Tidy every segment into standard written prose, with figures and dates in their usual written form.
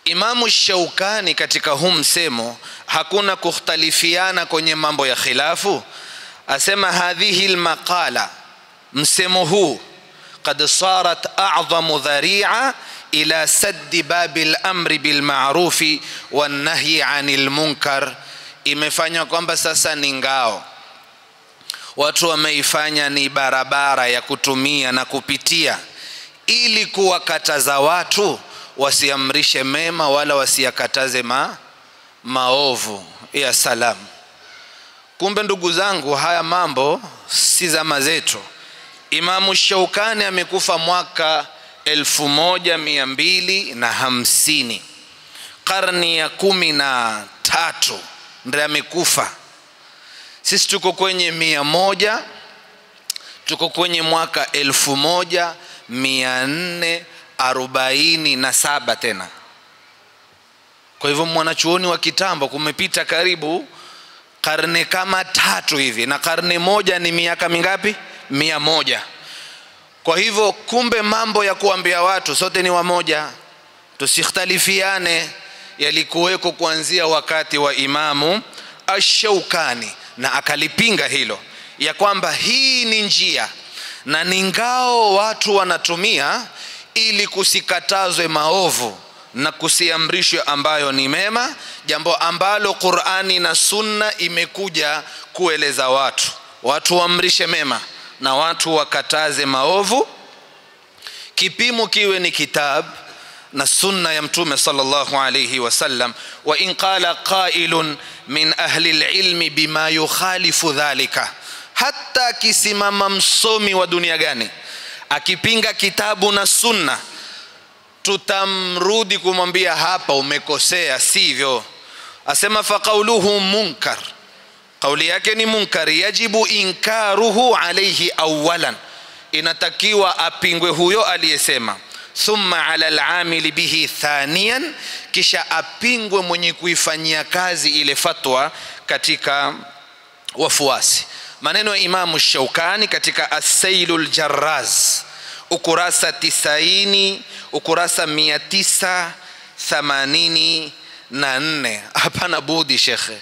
Imamu Shaukani katika huu msemo hakuna kukhtalifiana kwenye mambo ya khilafu. Asema hadhihi almaqala, msemo huu qad sarat a'zamu dhari'a ila sadd babil amri bil ma'rufi wan nahyi 'anil munkar. Imefanya kwamba sasa ni ngao, watu wameifanya ni barabara ya kutumia na kupitia ili kuwakataza watu wasiamrishe mema wala wasiyakataze maovu. Ya salam. Kumbe ndugu zangu, haya mambo si zama zetu. Imamu Shaukani amekufa mwaka 1250, karni ya 13 ndio amekufa. Sisi tuko kwenye 100, tuko kwenye mwaka 1447 tena. Kwa hivyo mwanachuoni wa kitambo, kumepita karibu karne kama 3 hivi, na karne moja ni miaka mingapi? 100. Kwa hivyo kumbe mambo ya kuambia watu sote ni wamoja, tusikhtalifiane, yalikuweko kuanzia wakati wa Imamu Ash-Shaukani, na akalipinga hilo ya kwamba hii ni njia na ni ngao watu wanatumia ili kusikatazwe maovu na kusiamrishwe ambayo ni mema, jambo ambalo Qur'ani na Sunna imekuja kueleza watu waamrishe mema na watu wakataze maovu. Kipimo kiwe ni kitab na sunna ya Mtume sallallahu alayhi wasallam. Wa in qala qailun min ahli alilmi bima yukhalifu dhalika, hata kisimama msomi wa dunia gani akipinga kitabu na sunna, tutamrudi kumwambia hapa umekosea, sivyo. Asema fa qawluhu munkar, kauli yake ni munkar, yajibu inkaruhu alayhi awalan, inatakiwa apingwe huyo aliyesema. Thumma ala al-amili bihi thaniyan, kisha apingwe mwenye kuifanyia kazi ile fatwa katika wafuasi. Maneno ya Imamu Shaukani katika As-Sailul Jarraz, ukurasa 90, ukurasa 984. Hapana budi shekhe,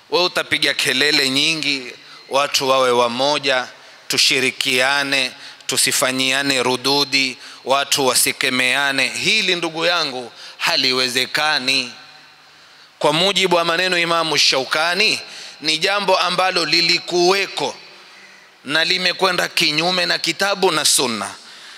wewe utapiga kelele nyingi, watu wawe wamoja, tushirikiane, tusifanyiane rududi, watu wasikemeane. Hili ndugu yangu haliwezekani. Kwa mujibu wa maneno Imamu Shaukani, ni jambo ambalo lilikuweko na limekwenda kinyume na kitabu na sunna.